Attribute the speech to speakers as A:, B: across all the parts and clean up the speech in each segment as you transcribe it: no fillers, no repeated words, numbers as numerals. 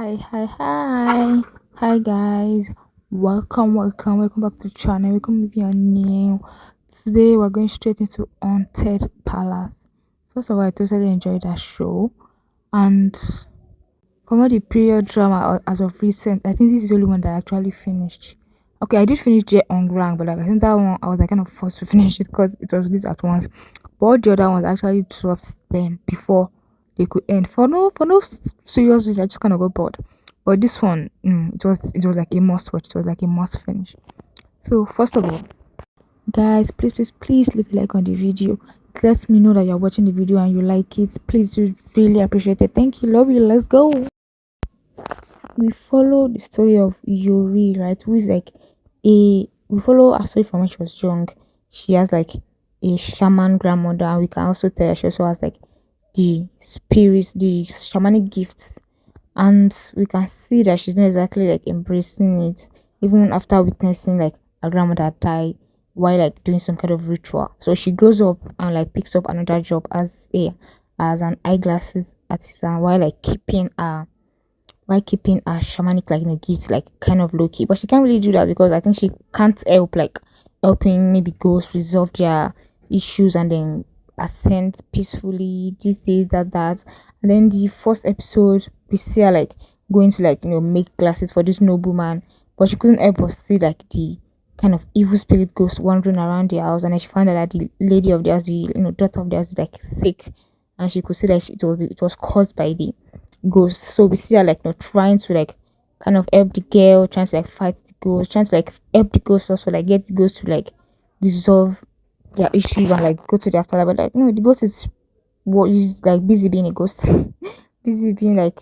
A: Hi guys. Welcome back to the channel. Welcome if you are new. Today we're going straight into Haunted Palace. First of all, I totally enjoyed that show, and from all the period drama as of recent, I think this is the only one that I actually finished. Okay, I did finish J on Grand, but like I think that one I was like kind of forced to finish it because it was released at once. But all the other ones actually dropped them before they could end. For no serious reason, I just kind of got bored. But this one, it was like a must watch. It was like a must finish. So first of all, guys, please leave a like on the video. It lets me know that you're watching the video and you like it. Please do really appreciate it. Thank you, love you. Let's go. We follow the story of Yuri, right? Who is like we follow her story from when she was young. She has like a shaman grandmother, and we can also tell that she also has like the spirits, the shamanic gifts, and we can see that she's not exactly like embracing it, even after witnessing like her grandmother die while like doing some kind of ritual. So she grows up and like picks up another job as an eyeglasses artisan while keeping a shamanic like gifts like kind of low key. But she can't really do that because I think she can't help like helping maybe ghosts resolve their issues and then ascend peacefully. This, that. And then the first episode we see her like going to like make glasses for this nobleman, but she couldn't help but see like the kind of evil spirit ghost wandering around the house, and then she found out that the lady of the house, the daughter of the house is like sick, and she could see that it was caused by the ghost. So we see her like trying to like kind of help the girl, trying to like fight the ghost, trying to like help the ghost also like get the ghost to like resolve their issues and like go to the afterlife. But like no, the ghost is what is like busy being a ghost, busy being like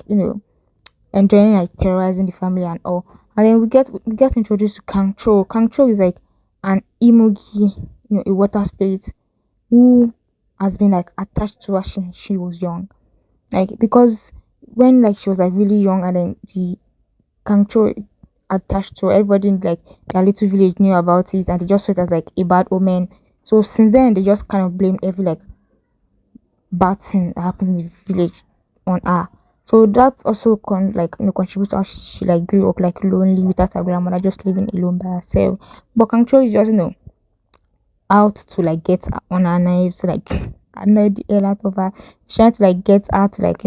A: enjoying like terrorizing the family and all. And then we get introduced to Kangcho. Kangcho is like an emoji, a water spirit who has been like attached to her since she was young, like because when like she was like really young and then the Kangcho attached to her, everybody like their little village knew about it and they just saw it as like a bad omen. So since then they just kind of blamed every like bad thing that happens in the village on her. So that also contributes to how she like grew up like lonely without her grandmother, just living alone by herself. But Kangcho is just out to like get on her nerves, to like annoy the hell out of her. She's trying to like get her to like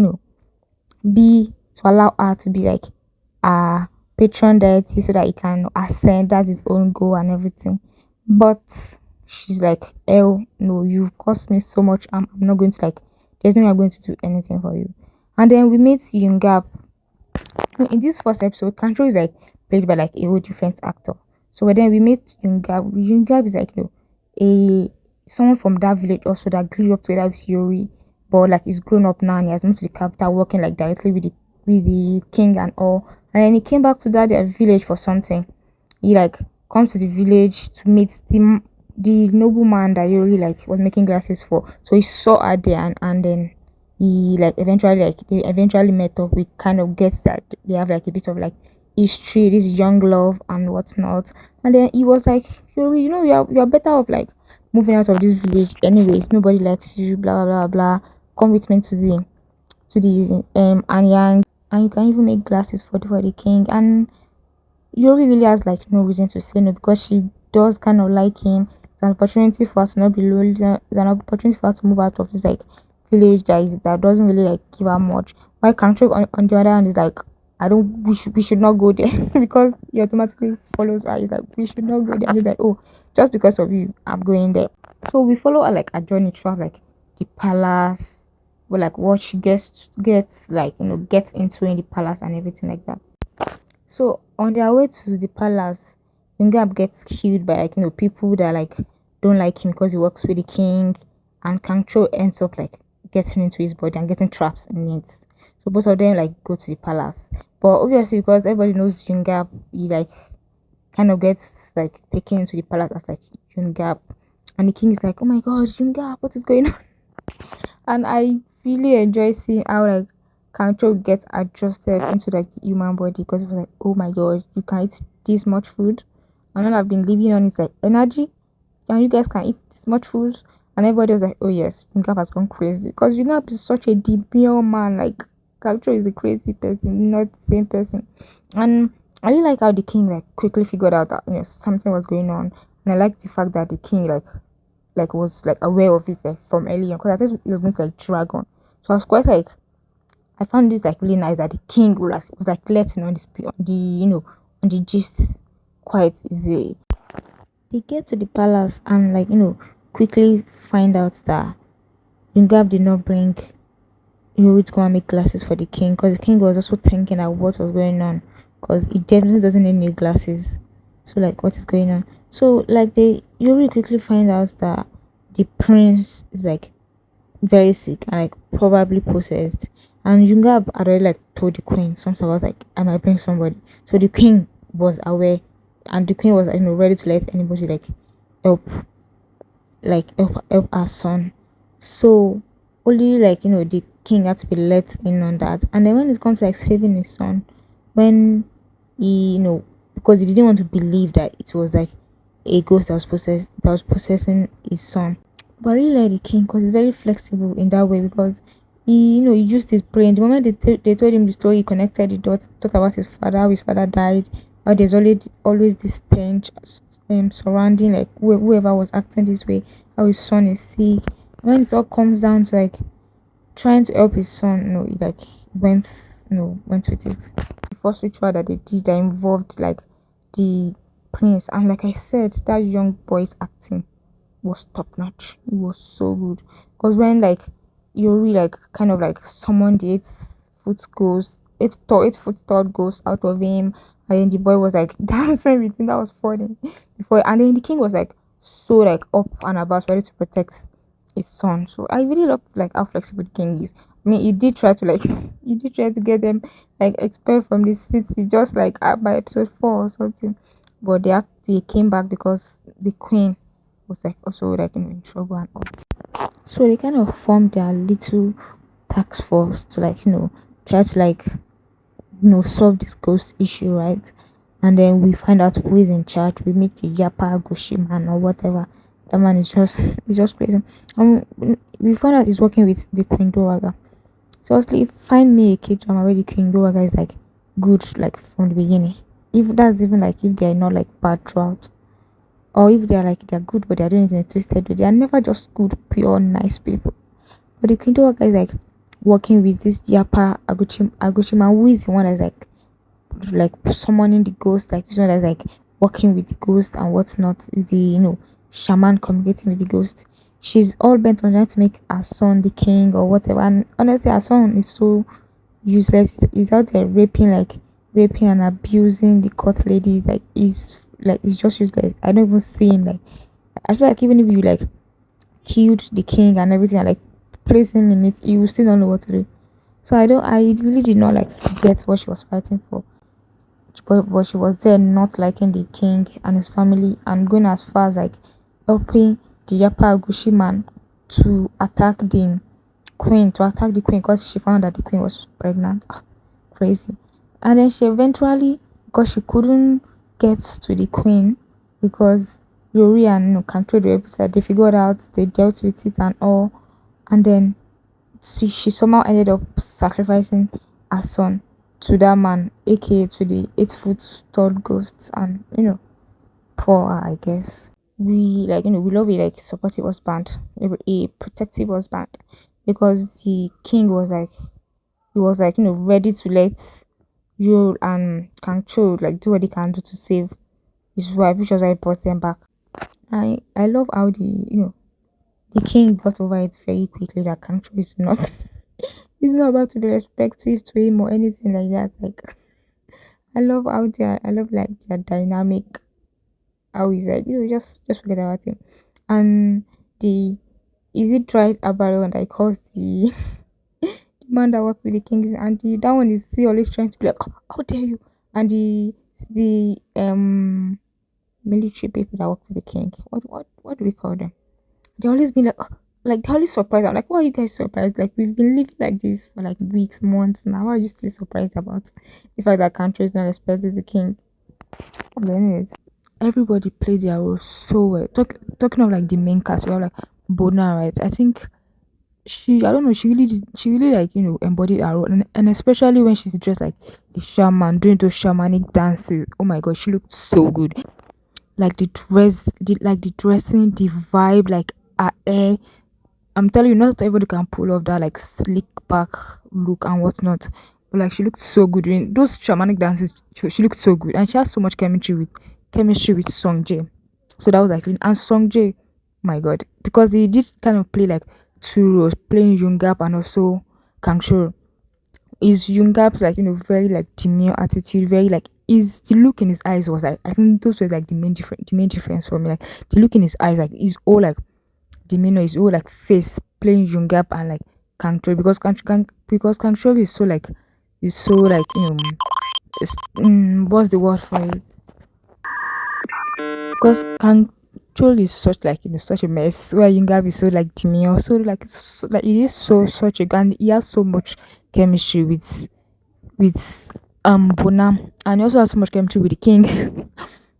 A: be to allow her to be like a patron deity so that he can ascend. That's his own goal and everything. But she's like, hell no, you've cost me so much. I'm not going to like there's no way I'm going to do anything for you. And then we meet Yungap. In this first episode, Kancho is like played by like a whole different actor. So but then we meet Yungap. Yungap is like a someone from that village also that grew up together with Yuri, but like he's grown up now and he has moved to the capital, working like directly with the king and all. And then he came back to that their village for something. He like comes to the village to meet the nobleman that Yuri like was making glasses for. So he saw her there, and then he like they eventually met up. We kind of get that they have like a bit of like history, this young love and whatnot. And then he was like, Yuri, you're better off like moving out of this village anyways. Nobody likes you, blah blah blah blah. Come with me to the Anyang, and you can even make glasses for the king. And Yuri really has like no reason to say no because she does kind of like him. It's an opportunity for her to not be lonely. It's an opportunity for her to move out of this like village that doesn't really like give her much. Why Kantrok on the other hand is like, I don't we should not go there because he automatically follows her. He's like, we should not go there. And he's like, oh, just because of you, I'm going there. So we follow her like a journey throughout like the palace, but like what she gets like gets into in the palace and everything like that. So on their way to the palace, Yungab gets killed by like people that like don't like him because he works with the king, and Kangcho ends up like getting into his body and getting trapped in it. So both of them like go to the palace, but obviously because everybody knows Yungab, he like kind of gets like taken into the palace as like Yungab, and the king is like, oh my god, Yungab, what is going on? And I really enjoy seeing how like Kancho gets adjusted into like the human body because it was like, oh my god, you can eat this much food, and all I've been living on is like energy, and you guys can eat this much food, and everybody was like, oh yes, Yungap has gone crazy because Yungap is such a demure man, like Caltro is a crazy person, not the same person. And I really like how the king like quickly figured out that something was going on, and I like the fact that the king like was like aware of it like from early on because I thought it was going to like drag on. So I was quite like I found this like really nice that the king was like letting on on the on the gist quite easy. They get to the palace and like quickly find out that Yungab did not bring Yuri to go and make glasses for the king because the king was also thinking at what was going on because he definitely doesn't need new glasses. So like what is going on? So like they Yuri quickly find out that the prince is like very sick and like probably possessed. And Yungab had already like told the queen something about like I might bring somebody. So the king was aware and the queen was ready to let anybody help help our son. So only the king had to be let in on that. And then when it comes to like saving his son, when he because he didn't want to believe that it was like a ghost that was possessing his son. But I really like the king because he's very flexible in that way because he used his brain. The moment they told him the story, he connected the dots, thought about his father, how his father died, how there's always this stench surrounding like whoever was acting this way, how his son is sick. When it all comes down to like trying to help his son, he like went went with it. The first ritual that they did that involved like the prince and like I said, that young boy's acting was top notch. It was so good. Because when like Yuri like kind of like summoned the 8 foot ghost, 8 foot tall ghost out of him, and then the boy was like dancing with him. That was funny. Before and then the king was like so like up and about ready to protect his son. So I really love like how flexible the king is. I mean, he did try to like he did try to get them like expelled from the city, just like by episode 4 or something. But they came back because the queen was like also like in trouble and all. So they kind of formed their little task force to like try to like solve this ghost issue, right? And then we find out who is in charge. We meet the Yapa Gushi man or whatever. That man is just he's just crazy. And we found out he's working with the Queen Dowaga. So honestly, find me a K drama where the Queen Dowaga is like good like from the beginning. If that's even like if they are not like bad throughout or if they're good but they're doing it in a twisted way. They are never just good, pure, nice people. But the Quinto worker is like working with this Yapa Aguchima who is the one that's like summoning the ghost, like this one that's like working with the ghost and whatnot, is the shaman communicating with the ghost. She's all bent on trying to make her son the king or whatever. And honestly her son is so useless. He's out there raping and abusing the court ladies. He's just useless. I don't even see him like I feel like even if you like killed the king and everything and like place him in it, you will still don't know what to do. So I really did not like forget what she was fighting for. But she was there not liking the king and his family and going as far as like helping the Yapa Agushi man to attack the queen because she found that the queen was pregnant. Crazy. And then she eventually, because she couldn't get to the queen because Yuri and Kanto were able to, they figured out, they dealt with it and all. And then she somehow ended up sacrificing her son to that man, aka to the 8 foot tall ghost. And poor her, I guess. We like we love a like supportive husband, a protective husband, because the king was like he was like ready to let you and Kangcho like do what they can do to save his wife, which was why he brought them back. I love how the king got over it very quickly that Kangcho is not he's not about to be respectful to him or anything like that. Like I love like their dynamic, how he's like just forget about him. And the is it right Abalone that calls the the man that works with the king and that one is still always trying to be like, oh, how dare you? And the military people that work for the king, what do we call them? They always be like, oh, like they always surprised. I'm like, why are you guys surprised? Like we've been living like this for like weeks, months now. Why are you still surprised about the fact that country is not respecting the king? But anyways, everybody played their role so well. Talking of like the main cast, we have like Bona, right? I think she, I don't know, she really did, she really like, embodied her role, and especially when she's dressed like a shaman doing those shamanic dances. Oh my god, she looked so good. Like the dress, the dressing, the vibe, like her hair. I'm telling you, not everybody can pull off that like slick back look and whatnot. But like she looked so good doing those shamanic dances. She looked so good, and she has so much chemistry with Song J. So that was like, and Song J, my god, because he did kind of play like two roles, playing Yungap and also Kang Shoro. Is Yungap's like, very like demure attitude, very like, is the look in his eyes was like, I think those were like the main difference for me. Like the look in his eyes, like is all like demeanor, is all like face playing Yungap and like Kangchol, because Kangchol is so like, is so like, what's the word for it? Because Kangchol is such like, such a mess, where Yungap is so like demure, so like, he is so such a, and he has so much chemistry with Bonam, and he also has so much chemistry with the king.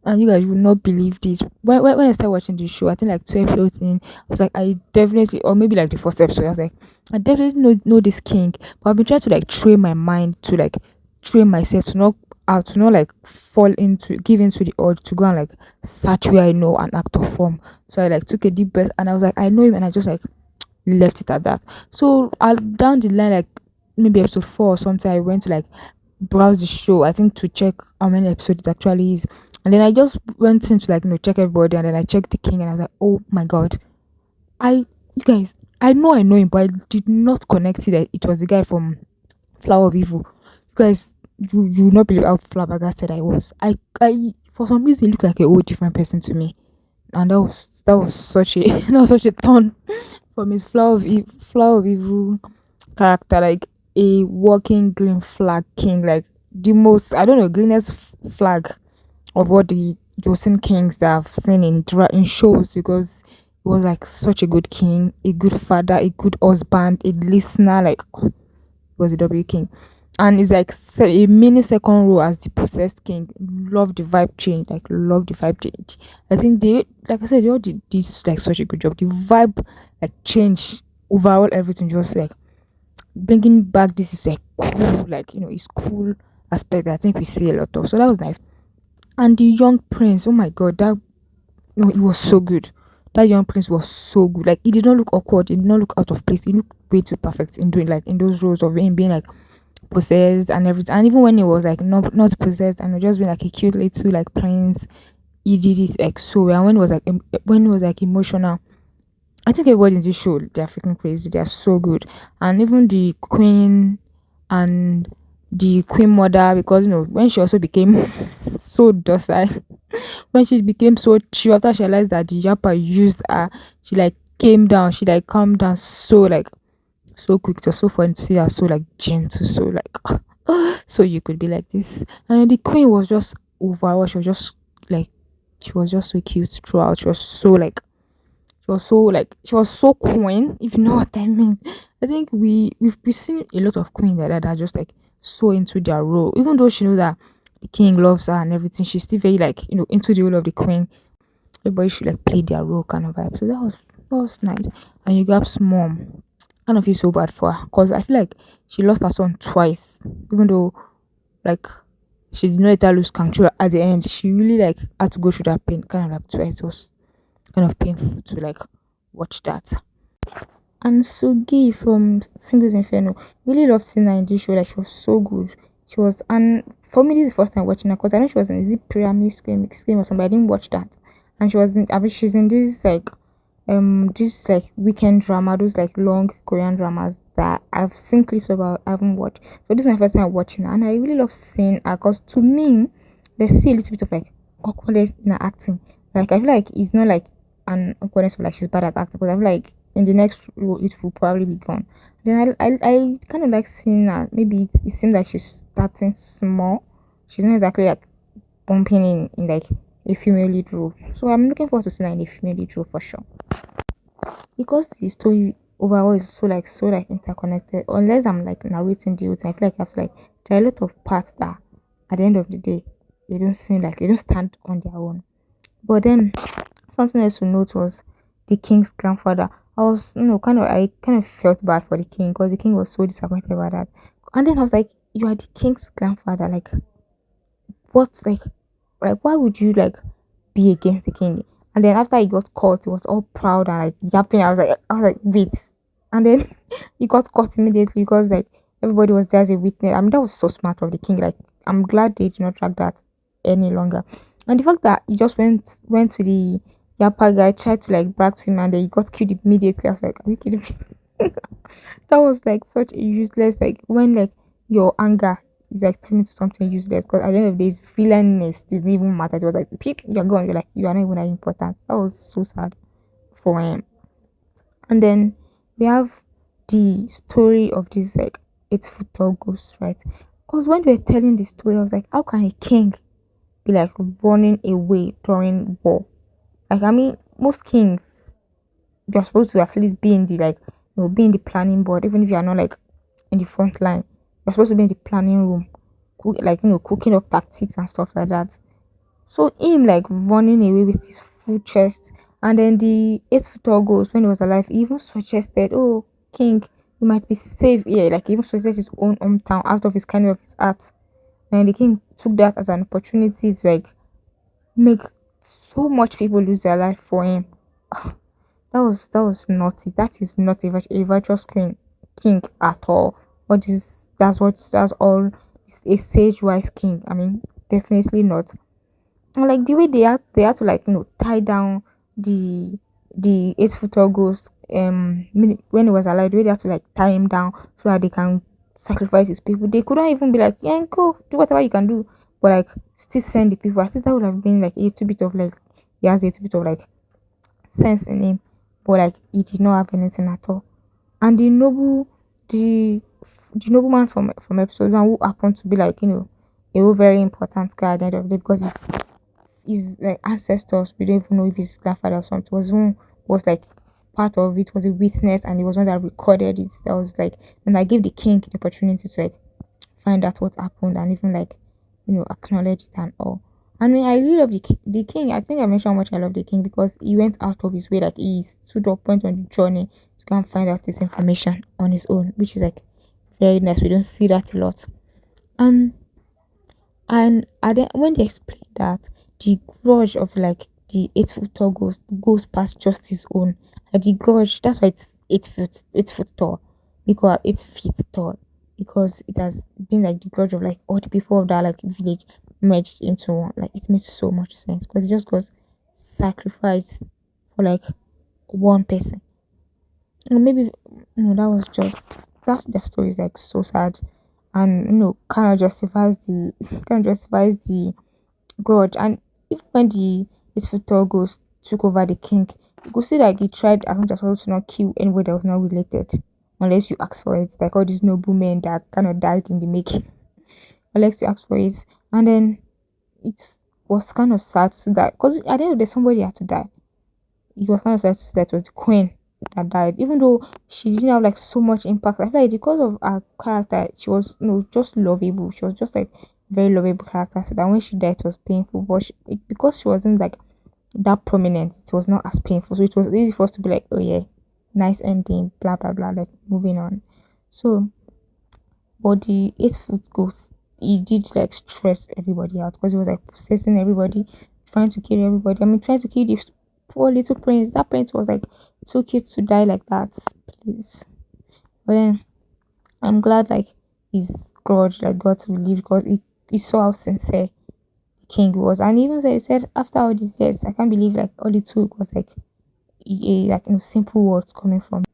A: And you guys will not believe this. When I started watching the show, I think like two episodes in, I was like, I definitely, or maybe like the first episode, I was like, I definitely know this king. But I've been trying to like train my mind to like train myself to not out to not like fall into give into the urge to go and like search where I know an actor from. So I like took a deep breath and I was like, I know him, and I just like left it at that. So I down the line, like maybe episode 4 or something, I went to like browse the show, I think, to check how many episodes it actually is. And then I just went in to like, check everybody, and then I checked the king, and I was like, oh my god. You guys, I know him, but I did not connect it that it was the guy from Flower of Evil. You guys, you will not believe how flabbergasted I was. I for some reason, he looked like a whole different person to me. And that was such a that was such a turn from his Flower of Evil character, like a walking green flag king, like the most, I don't know, greenest flag of what the Joseon kings that I've seen in shows, because he was like such a good king, a good father, a good husband, a listener. Like, he was a W king, and it's like a mini second role as the possessed king. Love the vibe change, like love the vibe change. I think they, like I said, they all did like such a good job. The vibe like change overall, everything just like bringing back this is like cool, like, it's cool aspect that I think we see a lot of. So that was nice. And the young prince, oh my god, that, no, it was so good. That young prince was so good. Like, he did not look awkward, he did not look out of place. He looked way too perfect in doing like in those roles of him being like possessed and everything. And even when he was like not possessed and just being like a cute little like prince, he did it like so well. And when it was like when it was like emotional, I think everybody in this show, they're freaking crazy. They're so good. And even the queen and the queen mother, because when she also became so docile, when she became so chill after she realized that the yapper used her, she like came down, she like calmed down so like so quick. It was so funny to see her so like gentle, so like so you could be like this. And the queen was just overall, she was just like, she was just so cute throughout. She was so queen, if you know what I mean. I think we've seen a lot of queen like that are just like so into their role. Even though she knows that the king loves her and everything, she's still very like, into the role of the queen. Everybody should like play their role kind of vibe. So that was nice. And you got mom. I don't feel so bad for her, because I feel like she lost her son twice. Even though like she did not let her lose control at the end, she really like had to go through that pain kind of like twice. It was kind of painful to like watch that. And Sugi from Singles Inferno, really loved seeing her in this show. Like, she was so good. She was, and for me, this is the first time watching her, because I know she was in Zip Pyramid Scheme or something. I didn't watch that. And she was in, I mean, she's in this like weekend drama, those like long Korean dramas that I've seen clips about, I haven't watched. So this is my first time watching her, and I really love seeing her, because to me, there's still a little bit of like awkwardness in her acting. Like, I feel like it's not like an awkwardness of like she's bad at acting, but I feel like in the next role it will probably be gone. Then I kind of like seeing that maybe it seems like she's starting small. She's not exactly like bumping in like a female lead role. So I'm looking forward to seeing her in a female lead role for sure. Because the story overall is so like interconnected. Unless I'm like narrating the whole thing, I feel like I have to like, there are a lot of parts that at the end of the day they don't stand on their own. But then something else to note was the king's grandfather. I was, I kind of felt bad for the king because the king was so disappointed about that. And then I was like, you are the king's grandfather. Like, what, like, why would you like be against the king? And then after he got caught, he was all proud and like yapping. I was like, wait. And then he got caught immediately because like everybody was there as a witness. I mean, that was so smart of the king. Like, I'm glad they did not track that any longer. And the fact that he just went to the yapper guy, tried to like brag to him, and then he got killed immediately. I was like, are you kidding me? That was like such a useless, like when like your anger is like turning to something useless, because at the end of the day his villainess didn't even matter. It was like peep, you're gone, you're like you are not even that important. That was so sad for him. And then we have the story of this like 8 foot tall ghost, right? Because when we were telling the story, I was like, how can a king be like running away during war? Like, I mean, most kings, you're supposed to at least be in the like, be in the planning board, even if you are not like in the front line. You're supposed to be in the planning room, cooking up tactics and stuff like that. So him like running away with his full chest, and then the 8 foot tall ghost when he was alive, he even suggested, "Oh, King, you might be safe here." Like, he even suggested his own hometown out of his kind of his heart. And the king took that as an opportunity to like make so much people lose their life for him. That was naughty. That is not a virtuous king at all. That's all a sage wise king. I mean, definitely not. And like the way they had to like tie down the 8 foot tall ghost when he was alive. The way they had to like tie him down so that they can sacrifice his people. They couldn't even be like, yeah, go do whatever you can do, but like still send the people. I think that would have been like a little bit of like he has a little bit of like sense in him, but like he did not have anything at all. And the the nobleman from episode 1 who happened to be like a whole very important guy at the end of the day because his like ancestors, we don't even know if his grandfather or something was like part of it, was a witness, and he was one that recorded it. That was like, and I gave the king the opportunity to like find out what happened and even like acknowledge it and all. I mean, I really love the king. I think I mentioned how much I love the king because he went out of his way, like he stood up, went on the journey to go and find out this information on his own, which is like very nice. We don't see that a lot. And when they explained that the grudge of like the 8 foot tall goes past just his own, like the grudge, that's why it's 8 foot tall, because 8 feet tall, because it has been like the grudge of like all the people of that like village merged into one. Like, it makes so much sense because it just goes sacrifice for like one person. And maybe that was just that's the story is like so sad, and kind of justifies the kind of justifies the grudge. And even when the Isfutor ghost took over the king, you could see that he tried as much as possible to not kill anybody that was not related, unless you ask for it. Like all these noblemen that kind of died in the making, unless you ask for it. And then it was kind of sad to see that because at the end of the day, somebody had to die. It was kind of sad to see that it was the queen that died, even though she didn't have like so much impact. I feel like because of her character, she was just lovable. She was just like very lovable character. So that when she died, it was painful. But because she wasn't like that prominent, it was not as painful. So it was easy for us to be like, oh yeah, nice ending, blah blah blah, like moving on. So, but the 8 foot ghost, he did like stress everybody out because he was like possessing everybody, trying to kill everybody. I mean, trying to kill this poor little prince. That prince was like too cute to die like that, please. But then I'm glad like his grudge like got to relief because he saw how sincere the king was, and even he said after all these years, I can't believe like all it took was like like simple words coming from.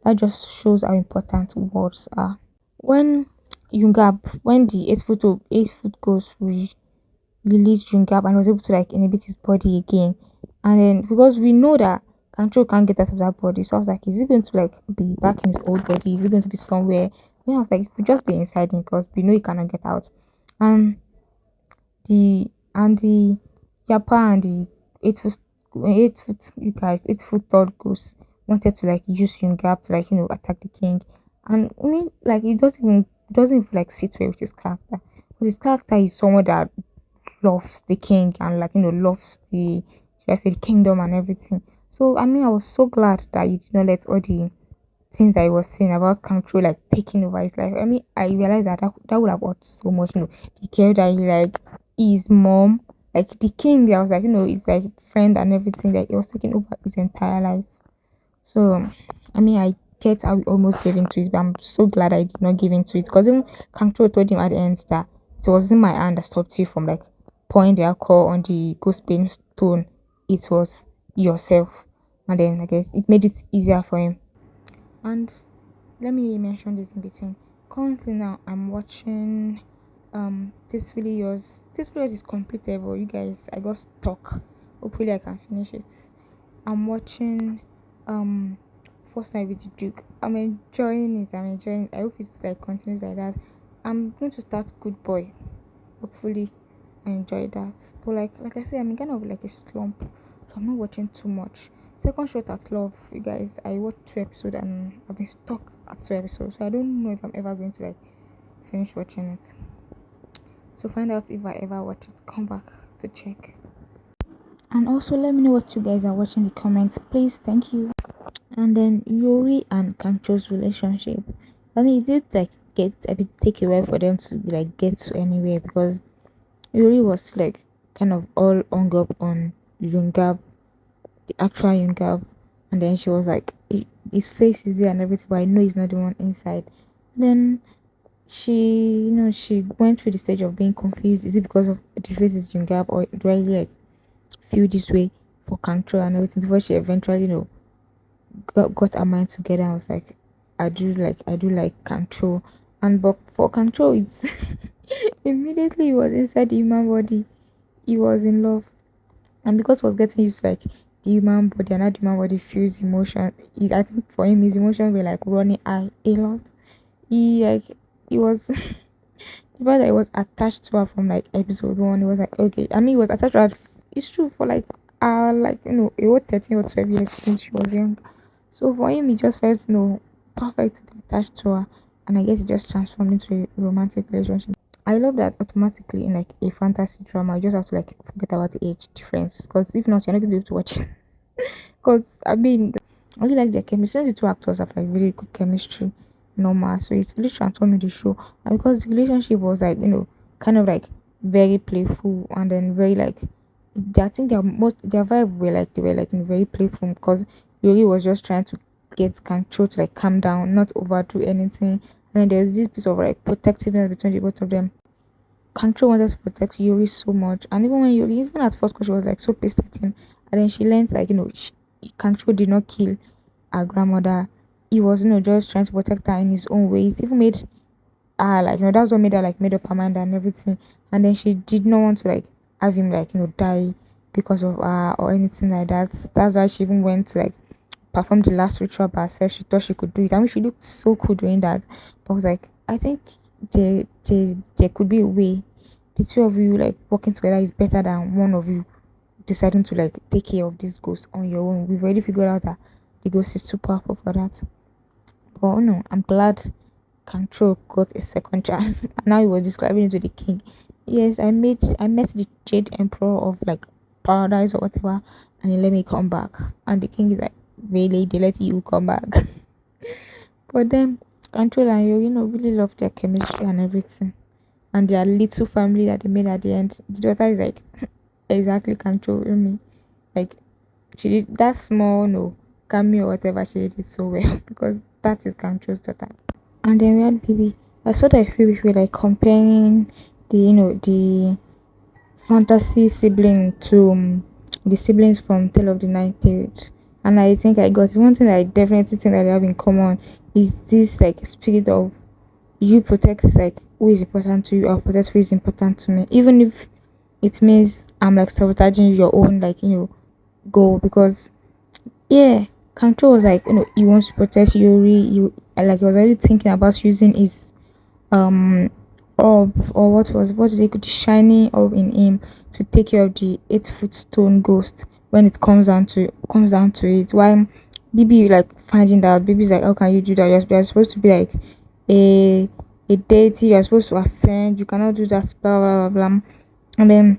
A: That just shows how important words are. When when the 8 foot goes released Jungap and was able to like inhibit his body again, and then because we know that Control can't get out of that body, so I was like, is he going to like be back in his old body? Is he going to be somewhere? Then I was like, we just be inside him because we know he cannot get out. And the Yapa and the 8 foot you guys 8 foot tall goose wanted to like use Jungap to like attack the king, and I mean like it doesn't even like sit well with his character. But his character is someone that loves the king and like loves the should I say the kingdom and everything. So I mean, I was so glad that you did not let all the things I was saying about control like taking over his life. I mean, I realized that would have hurt so much. The care that he like his mom, like the king. I was like, it's like friend and everything. Like he was taking over his entire life. So, I mean, I get how we almost gave into it, but I'm so glad I did not give into it because even Kancho told him at the end that it wasn't my hand that stopped you from like pouring the alcohol on the ghost pain stone. It was yourself, and then I guess it made it easier for him. And let me mention this in between. Currently now I'm watching this really yours. This video is completed, but you guys I got stuck. Hopefully I can finish it. I'm watching um First Night with the Duke. I'm enjoying it. I'm enjoying it. I hope it's like continues like that. I'm going to start Good Boy. Hopefully I enjoy that. But like I said, I'm in kind of like a slump. So I'm not watching too much. Second Shot at Love, you guys, I watched 2 episodes and I've been stuck at 2 episodes. So I don't know if I'm ever going to like finish watching it. So find out if I ever watch it. Come back to check. And also let me know what you guys are watching in the comments. Please, thank you. And then Yuri and Kancho's relationship. I mean, it did like get a bit take away for them to like get to anywhere because Yuri was like kind of all hung up on Yungab, the actual Yungab, and then she was like, His face is there and everything, but I know he's not the one inside." Then she went through the stage of being confused. Is it because of the face is Yungab, or do I really, like feel this way for control and everything? Before she eventually, got our mind together. I was like, I do like control, and but for control, it's immediately he was inside the human body. He was in love, and because he was getting used to like the human body, and how the human body feels emotion. I think for him, his emotions were like running high a lot. He like he was the fact that he was attached to her from like episode one. It was like okay. I mean, he was attached to her. It's true for like like a whole 13 or 12 years since she was young. So for him, he just felt perfect to be attached to her, and I guess it just transformed into a romantic relationship. I love that automatically in like a fantasy drama, you just have to like forget about the age difference, because if not, you're not gonna be able to watch it. Because I mean, I really like their chemistry. Since the two actors have like really good chemistry, normal, so it's really transforming the show. And because the relationship was like kind of like very playful, and then very like I think their vibe were like they were like very playful because Yuri was just trying to get control to like calm down, not overdo anything. And then there's this piece of like protectiveness between the both of them. Kancho wanted to protect Yuri so much, and even when Yuri, even at first, 'cause she was like so pissed at him, and then she learned like Kancho did not kill her grandmother. He was just trying to protect her in his own way. It even made her like that's what made her like made up her mind and everything. And then she did not want to like have him like die because of her or anything like that. That's why she even went to like perform the last ritual by herself. She thought she could do it. I mean, she looked so cool doing that. But I was like, I think there could be a way. The two of you like working together is better than one of you deciding to like take care of this ghost on your own. We've already figured out that the ghost is too powerful for that. But no, I'm glad Control got a second chance. And now he was describing it to the king. Yes, I met the Jade Emperor of like paradise or whatever, and he let me come back. And the king is like, really, they let you come back. But then Control and you really love their chemistry and everything. And their little family that they made at the end. The daughter is like exactly controlling me. Like she did that small cameo or whatever, she did it so well because that is Control's daughter. And then we had Baby. I saw that few people like comparing the fantasy sibling to the siblings from Tale of the Ninth Tales. And I think I got one thing that I definitely think that they have in common is this like spirit of you protect like who is important to you, or protect who is important to me. Even if it means I'm like sabotaging your own like goal, because yeah, Control was like he wants to protect Yuri. He was already thinking about using his orb, or what is it, the shiny orb in him, to take care of the 8 foot stone ghost when it comes down to it. Why Bibi like finding out, Bibi's like, how can you do that? You're supposed to be like a deity, you're supposed to ascend, you cannot do that, blah blah blah blah. And then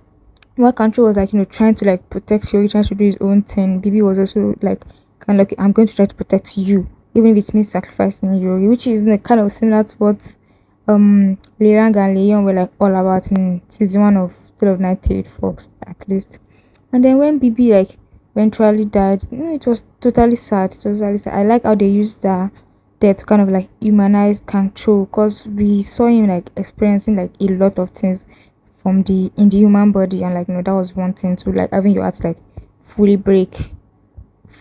A: While Kancho was like, trying to like protect Yori, trying to do his own thing, Bibi was also like kind of like, I'm going to try to protect you, even if it means sacrificing Yori, which is kind of similar to what Lerang and Leon were like all about in season 1 of Tale of Night Tailed Fox, at least. And then when Bibi like eventually died, it was totally sad. It was totally sad. I like how they used that there to kind of like humanize Kancho, because we saw him like experiencing like a lot of things from the in the human body, and like that was one thing to like having your heart like fully break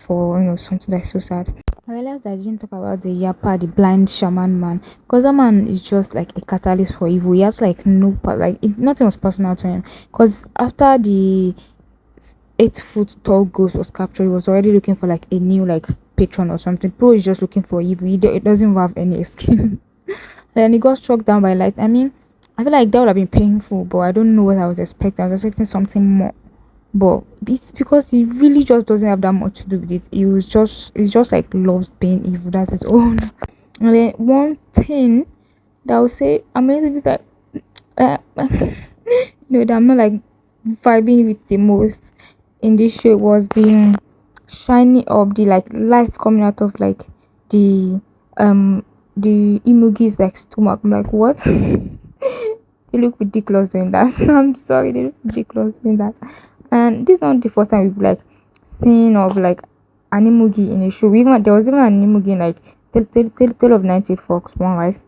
A: for something that's so sad. I realized I didn't talk about the Yapa, the blind shaman man, because that man is just like a catalyst for evil. He has like no part, like nothing was personal to him. Because after the 8 foot tall ghost was captured, he was already looking for like a new like patron or something. Bro is just looking for evil. It doesn't have any excuse. Then he got struck down by light. I mean, I feel like that would have been painful, but I don't know what I was expecting. I was expecting something more. But it's because he really just doesn't have that much to do with it. He's just like loves being evil. That's his own. And then one thing that I would say amazing is that that I'm not like vibing with the most in this show was the shining of the like lights coming out of like the the Imugi's like stomach. I'm like, what? They look ridiculous doing that. I'm sorry, they look ridiculous doing that. And this is not the first time we've like seen of like an Imugi in a show. There was even an Imugi in like Tale of 98 Fox one, right?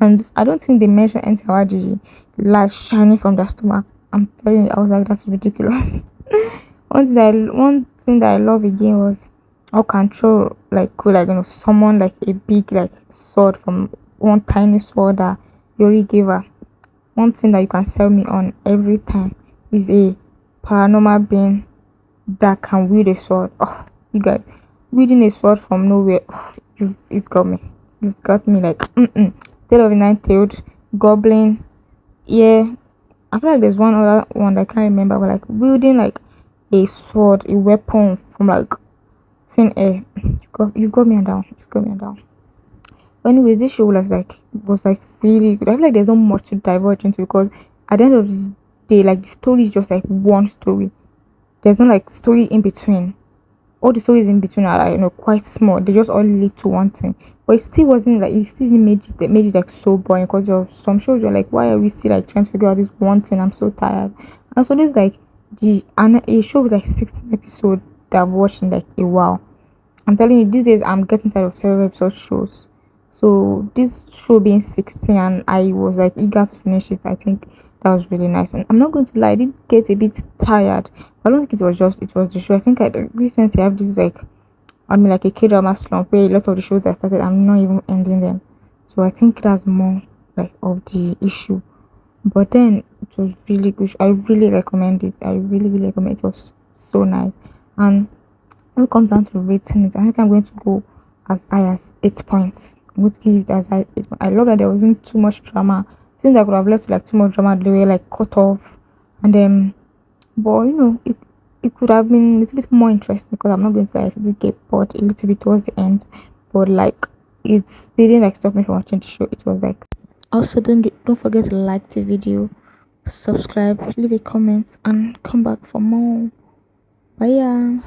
A: And I don't think they mentioned anything about the light shining from the stomach. I'm telling you, I was like, that's ridiculous. One thing that I love again was how control like cool, like someone like a big like sword from one tiny sword that Yori gave her. One thing that you can sell me on every time is a paranormal being that can wield a sword. Oh, you guys, wielding a sword from nowhere. Oh, you've got me. You've got me like Tail of a Nine-Tailed Goblin. Yeah, I feel like there's one other one that I can't remember, but like wielding like a sword, a weapon from like thin air. You got me on down. You got me on down. But anyways, this show was like really good. I feel like there's not much to diverge into, because at the end of this day, like the story is just like one story. There's no like story in between. All the stories in between are like, quite small. They just all lead to one thing. But it still wasn't like, it still made it like so boring, because of some shows you're like, why are we still like trying to figure out this one thing? I'm so tired. And so this like a show with like 16 episodes that I've watched in like a while. I'm telling you, these days I'm getting tired of several episode shows. So this show being 16 and I was like eager to finish it, I think that was really nice. And I'm not going to lie, I did get a bit tired. I don't think it was the show. I think I recently have this like like a K-drama slump where a lot of the shows that I started I'm not even ending them. So I think that's more like of the issue. But then it was really good. I really recommend it. I really, really recommend it. It was so nice. And when it comes down to rating it, I think I'm going to go as high as 8 points. I'm going to give it as high as 8 points. I love that there wasn't too much drama. Since I could have left like too much drama, they were like cut off. And then, but it could have been a little bit more interesting, because I'm not going to like get bored a little bit towards the end. But like it didn't like stop me from watching the show. It was like, also don't forget to like the video, subscribe, leave a comment, and come back for more. Bye. Yeah.